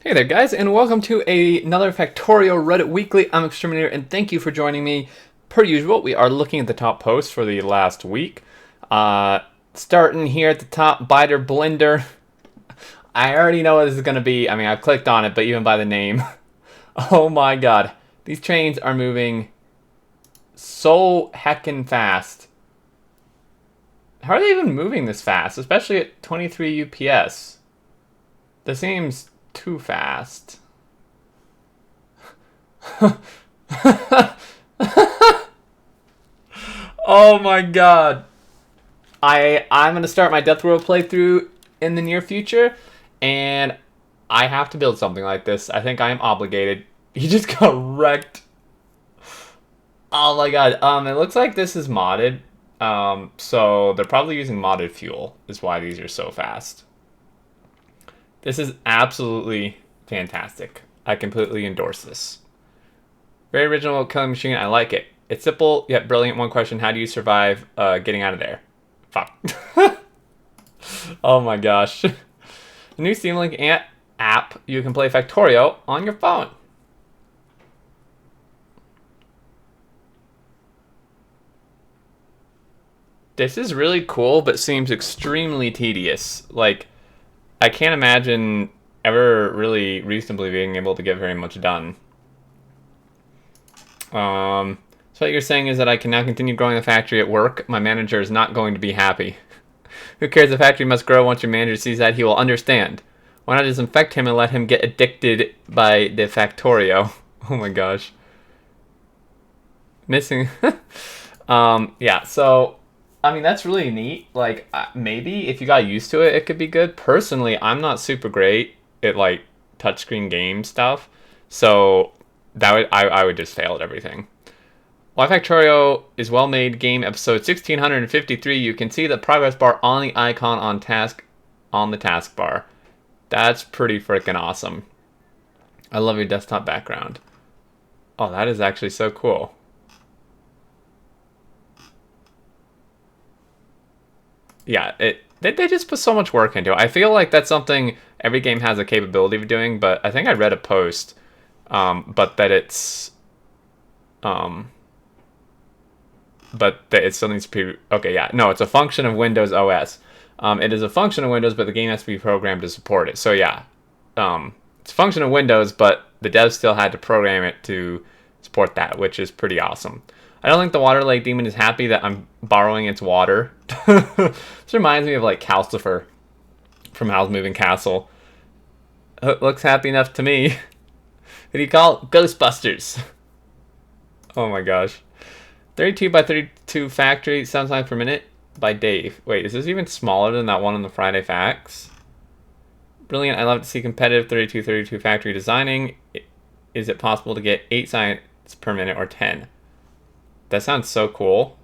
Hey there guys, and welcome to another Factorio Reddit Weekly. I'm Xterminator, and thank you for joining me. Per usual, we are looking at the top posts for the last week. Starting here at the top, Biter Blender. I already know what this is going to be. I mean, I've clicked on it, but even by the name. Oh my god. These trains are moving so heckin' fast. How are they even moving this fast? Especially at 23 UPS. This seems too fast. Oh my god. I'm gonna start my Death World playthrough in the near future, and I have to build something like this. I think I am obligated. He just got wrecked. Oh my god. It looks like this is modded. So they're probably using modded fuel is why these are so fast. This is absolutely fantastic. I completely endorse this. Very original killing machine. I like it. It's simple yet brilliant. One question: how do you survive getting out of there? Fuck. Oh my gosh. The new Steam Link app. You can play Factorio on your phone. This is really cool, but seems extremely tedious. Like, I can't imagine ever really reasonably being able to get very much done. So what you're saying is that I can now continue growing the factory at work. My manager is not going to be happy. Who cares? The factory must grow. Once your manager sees that, he will understand. Why not just infect him and let him get addicted by the Factorio? Oh my gosh. Missing. Yeah, so I mean, that's really neat. Like, maybe if you got used to it, it could be good. Personally, I'm not super great at, like, touchscreen game stuff. So, I would just fail at everything. Why Factorio is well-made game episode 1653. You can see the progress bar on the icon on the taskbar. That's pretty freaking awesome. I love your desktop background. Oh, that is actually so cool. Yeah, they just put so much work into it. I feel like that's something every game has a capability of doing, but I think I read a post, but that it's, but that it still needs to be, okay, yeah, no, it's a function of Windows OS. It is a function of Windows, but the game has to be programmed to support it. So yeah, it's a function of Windows, but the devs still had to program it to support that, which is pretty awesome. I don't think the water lake demon is happy that I'm borrowing its water. This reminds me of like Calcifer from Howl's Moving Castle. It looks happy enough to me. What do you call it? Ghostbusters. Oh my gosh. 32 by 32 factory, sounds like per minute by Dave. Wait, is this even smaller than that one on the Friday Facts? Brilliant. I love to see competitive 32 factory designing. Is it possible to get 8 science per minute or 10? That sounds so cool.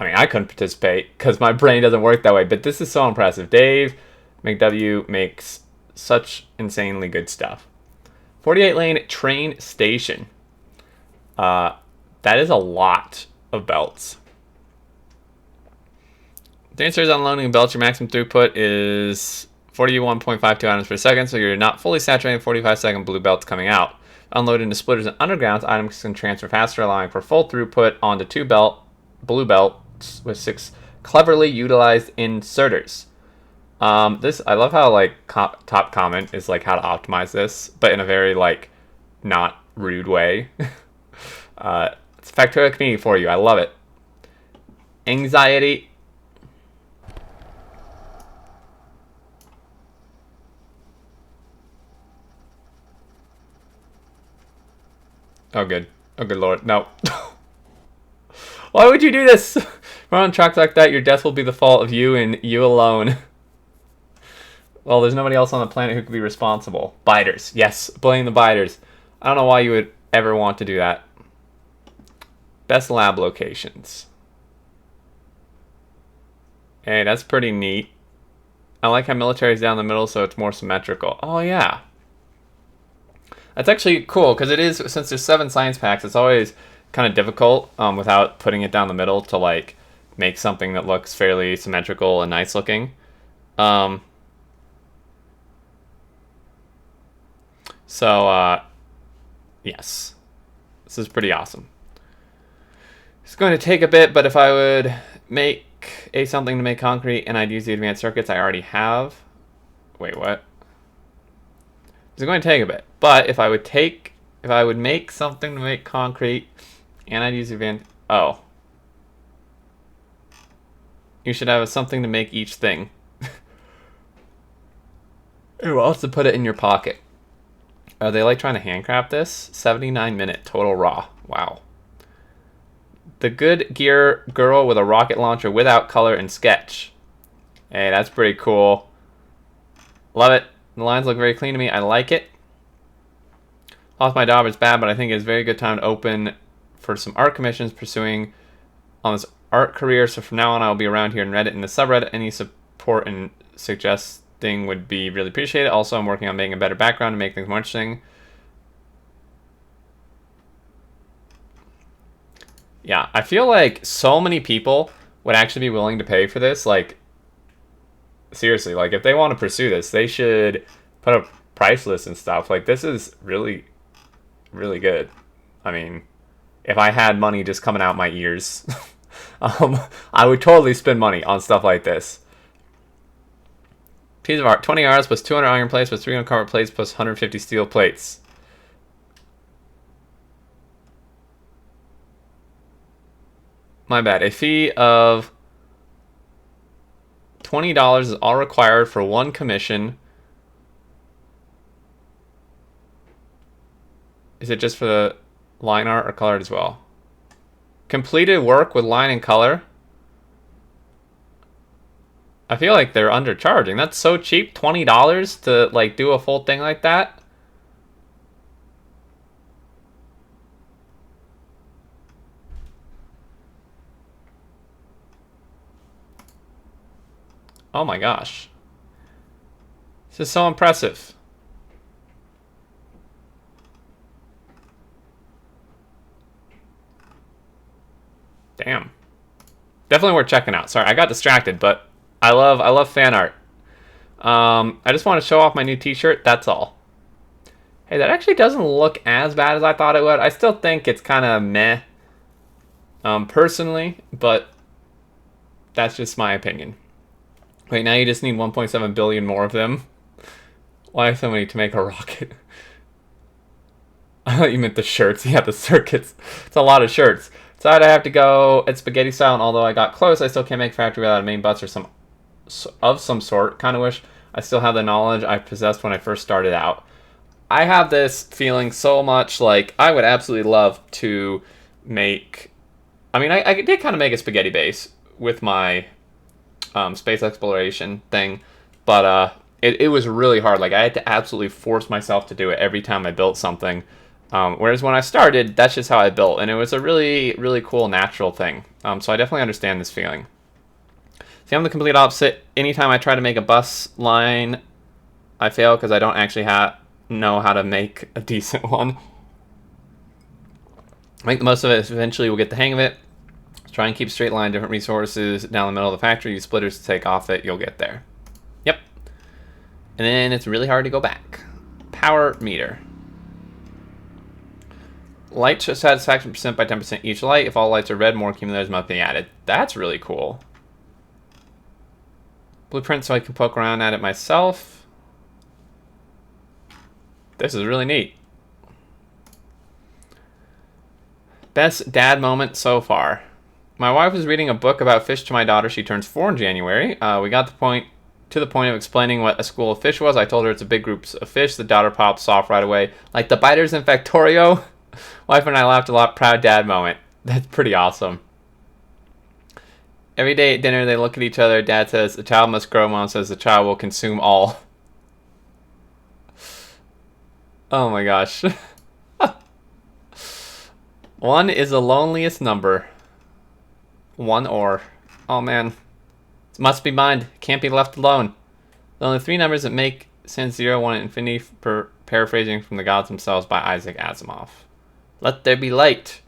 I mean, I couldn't participate because my brain doesn't work that way, but this is so impressive. Dave McW makes such insanely good stuff. 48-lane train station. That is a lot of belts. The answer is unloading belts. Your maximum throughput is 41.52 items per second, so you're not fully saturating 45-second blue belts coming out. Unloaded into splitters and undergrounds, items can transfer faster, allowing for full throughput onto blue belts with 6 cleverly utilized inserters. I love how like top comment is like how to optimize this, but in a very like not rude way. It's a Factorio community for you. I love it. Anxiety. Oh, good. Oh, good lord. No. Why would you do this? Run on tracks like that, your death will be the fault of you and you alone. Well, there's nobody else on the planet who could be responsible. Biters. Yes, blame the biters. I don't know why you would ever want to do that. Best lab locations. Hey, that's pretty neat. I like how military's down the middle so it's more symmetrical. Oh, yeah. That's actually cool, because it is, since there's 7 science packs, it's always kind of difficult without putting it down the middle to like make something that looks fairly symmetrical and nice looking. So, yes. This is pretty awesome. It's going to take a bit, but if I would make something to make concrete and I'd use the advanced circuits I already have. Wait, what? It's going to take a bit, but if I would make something to make concrete and I'd use the advanced... Oh. You should have something to make each thing. Or else to put it in your pocket. Are they like trying to handcraft this? 79-minute total raw. Wow. The Good Gear girl with a rocket launcher without color and sketch. Hey, that's pretty cool. Love it. The lines look very clean to me. I like it. Lost my job is bad, but I think it's a very good time to open for some art commissions pursuing on this art career. So from now on, I'll be around here in Reddit and the subreddit. Any support and suggesting would be really appreciated. Also, I'm working on making a better background to make things more interesting. Yeah, I feel like so many people would actually be willing to pay for this. Like, seriously, like if they want to pursue this, they should put a price list and stuff. Like, this is really, really good. I mean, if I had money just coming out my ears, I would totally spend money on stuff like this. Piece of art, 20 hours plus 200 iron plates plus 300 copper plates plus 150 steel plates. My bad. A fee of $20 is all required for one commission. Is it just for the line art or colored as well? Completed work with line and color. I feel like they're undercharging. That's so cheap. $20 to like do a full thing like that. Oh my gosh. This is so impressive. Damn. Definitely worth checking out. Sorry, I got distracted, but I love fan art. I just want to show off my new t-shirt, that's all. Hey, that actually doesn't look as bad as I thought it would. I still think it's kind of meh, personally, but that's just my opinion. Wait, now you just need 1.7 billion more of them? Why so many to make a rocket? I thought you meant the shirts. Yeah, the circuits. It's a lot of shirts. Decided I have to go at spaghetti style, and although I got close, I still can't make factory without a main bus or some sort. Kind of wish I still had the knowledge I possessed when I first started out. I have this feeling so much like I would absolutely love to make... I mean, I did kind of make a spaghetti base with my space exploration thing, but it was really hard. Like, I had to absolutely force myself to do it every time I built something. Whereas when I started, that's just how I built, and it was a really, really cool, natural thing. So I definitely understand this feeling. See, I'm the complete opposite. Anytime I try to make a bus line, I fail because I don't actually know how to make a decent one. Make the most of it. Eventually, we'll get the hang of it. Try and keep straight line, different resources down the middle of the factory. Use splitters to take off it. You'll get there. Yep. And then it's really hard to go back. Power meter. Light satisfaction percent by 10% each light. If all lights are red, more accumulators must be added. That's really cool. Blueprint so I can poke around at it myself. This is really neat. Best dad moment so far. My wife was reading a book about fish to my daughter. She turns 4 in January. We got to the point of explaining what a school of fish was. I told her it's a big group of fish. The daughter pops off right away. Like the biters in Factorio. Wife and I laughed a lot. Proud dad moment. That's pretty awesome. Every day at dinner, they look at each other. Dad says, the child must grow. Mom says, the child will consume all. Oh my gosh. 1 is the loneliest number. 1 or. Oh man. It must be mine. Can't be left alone. The only 3 numbers that make sense: 0, 1, and infinity, paraphrasing from the gods themselves by Isaac Asimov. Let there be light.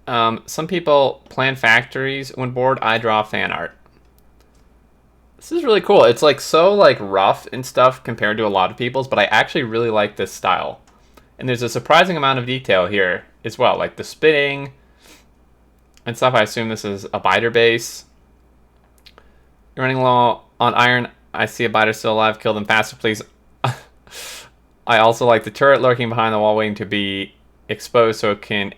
Some people plan factories when bored. I draw fan art. This is really cool. It's like so like rough and stuff compared to a lot of people's, but I actually really like this style. And there's a surprising amount of detail here as well, like the spitting and stuff. I assume this is a biter base. You're running low on iron. I see a biter still alive. Kill them faster, please. I also like the turret lurking behind the wall waiting to be exposed so it can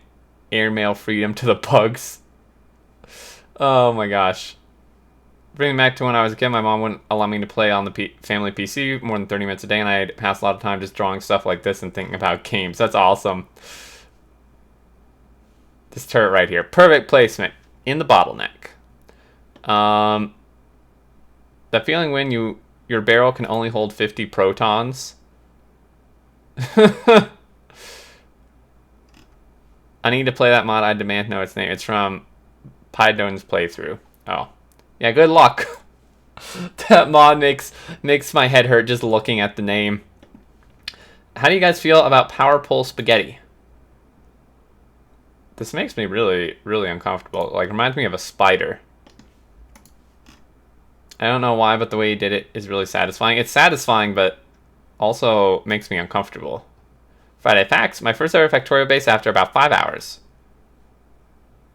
airmail freedom to the bugs. Oh my gosh. Bringing me back to when I was a kid, my mom wouldn't allow me to play on the family PC more than 30 minutes a day, and I'd pass a lot of time just drawing stuff like this and thinking about games. That's awesome. This turret right here. Perfect placement in the bottleneck. That feeling when your barrel can only hold 50 protons. I need to play that mod. I demand to know its name. It's from Pydone's playthrough. Oh. Yeah, good luck. That mod makes my head hurt just looking at the name. How do you guys feel about power pole spaghetti? This makes me really, really uncomfortable. Like, reminds me of a spider. I don't know why, but the way he did it is really satisfying. It's satisfying, but also makes me uncomfortable. Friday Facts, my first ever Factorio base after about 5 hours.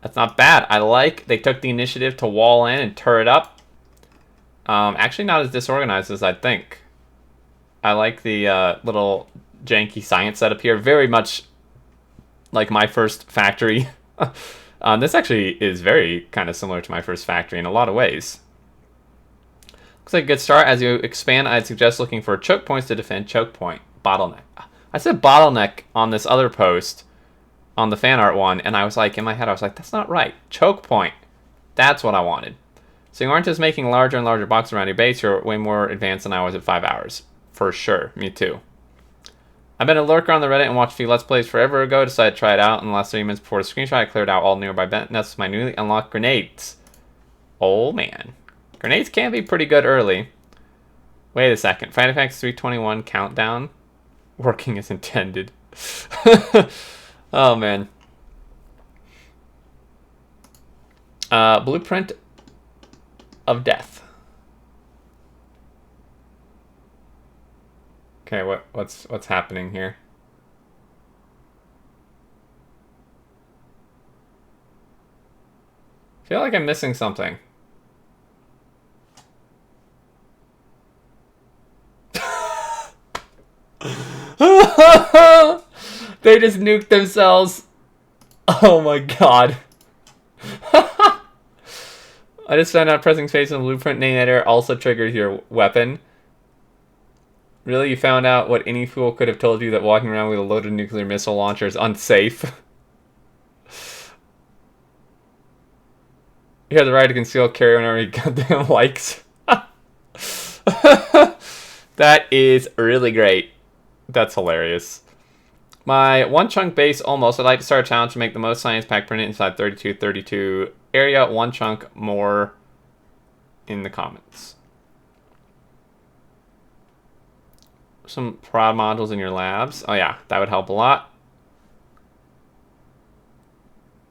That's not bad. I like they took the initiative to wall in and turret up. Actually not as disorganized as I'd think. I like the little janky science setup here. Very much like my first factory. This actually is very kind of similar to my first factory in a lot of ways. Looks like a good start. As you expand, I'd suggest looking for choke points to defend choke point. Bottleneck. I said bottleneck on this other post, on the fan art one, and I was like, in my head, I was like, that's not right. Choke point. That's what I wanted. So you aren't just making larger and larger boxes around your base, you're way more advanced than I was at 5 hours. For sure. Me too. I've been a lurker on the Reddit and watched a few Let's Plays forever ago. Decided to try it out in the last 30 minutes before the screenshot. I cleared out all nearby nests with my newly unlocked grenades. Oh, man. Grenades can be pretty good early. Wait a second. Final Fantasy 321 countdown? Working as intended. Oh, man. Blueprint of Death. Okay, what's happening here? I feel like I'm missing something. They just nuked themselves. Oh my god. I just found out pressing space on the blueprint name editor also triggers your weapon. Really? You found out what any fool could have told you, that walking around with a loaded nuclear missile launcher is unsafe? You have the right to conceal carry whenever you goddamn likes. That is really great. That's hilarious. My one chunk base almost. I'd like to start a challenge to make the most science pack printed inside 3232 area. One chunk more in the comments. Some prod modules in your labs. Oh yeah, that would help a lot.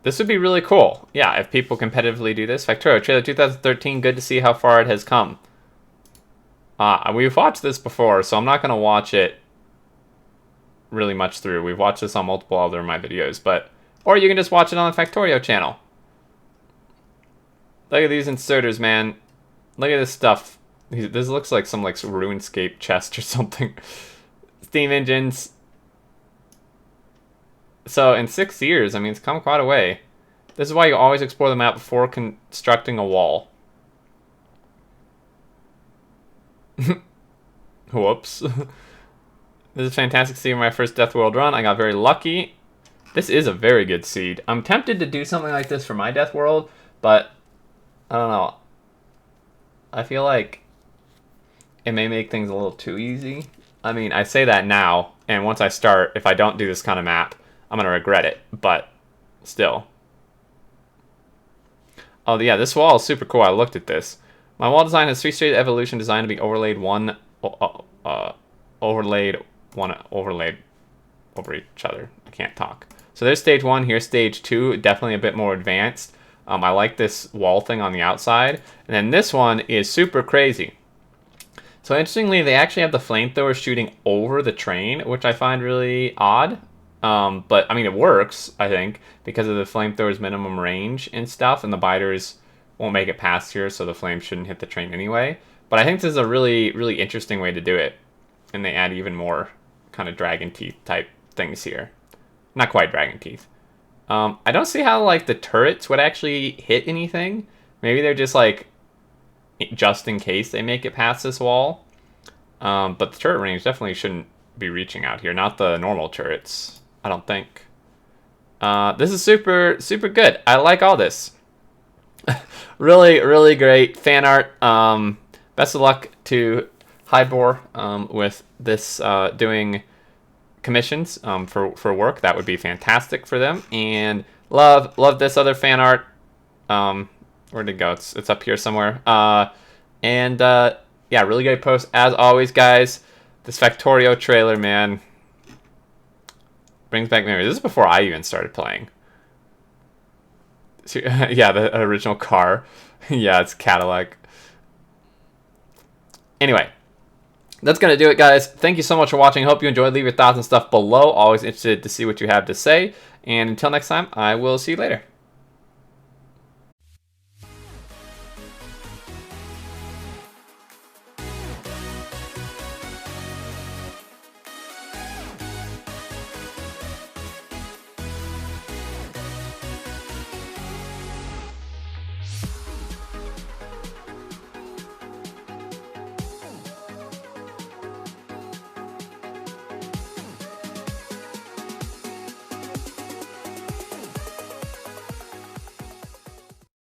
This would be really cool. Yeah, if people competitively do this. Factorio trailer 2013. Good to see how far it has come. We've watched this before, so I'm not going to watch it really much through. We've watched this on multiple other of my videos, but or you can just watch it on the Factorio channel. Look at these inserters, man. Look at this stuff. This looks like some like RuneScape chest or something. Steam engines. So in 6 years, I mean, it's come quite a way. This is why you always explore the map before constructing a wall. Whoops. This is fantastic seed my first Death World run. I got very lucky. This is a very good seed. I'm tempted to do something like this for my Death World, but I don't know. I feel like it may make things a little too easy. I mean, I say that now, and once I start, if I don't do this kind of map, I'm going to regret it, but still. Oh, yeah, this wall is super cool. I looked at this. My wall design has 3-stage evolution designed to be overlaid overlaid over each other. I can't talk. So there's stage 1, here's stage 2, definitely a bit more advanced. I like this wall thing on the outside. And then this one is super crazy. So interestingly, they actually have the flamethrower shooting over the train, which I find really odd. But I mean, it works, I think, because of the flamethrower's minimum range and stuff, and the biters won't make it past here, so the flames shouldn't hit the train anyway. But I think this is a really, really interesting way to do it. And they add even more kind of dragon teeth type things here. Not quite dragon teeth. I don't see how, like, the turrets would actually hit anything. Maybe they're just, like, just in case they make it past this wall. But the turret range definitely shouldn't be reaching out here. Not the normal turrets, I don't think. This is super, super good. I like all this. Really, really great fan art. Best of luck to Hybor with this doing commissions for work. That would be fantastic for them. And love this other fan art. Where'd it go? It's up here somewhere. Yeah, really great post as always, guys. This Factorio trailer, man, brings back memories. This is before I even started playing. So, yeah, the original car. Yeah, it's Cadillac. Anyway, that's going to do it, guys. Thank you so much for watching. Hope you enjoyed. Leave your thoughts and stuff below. Always interested to see what you have to say. And until next time, I will see you later.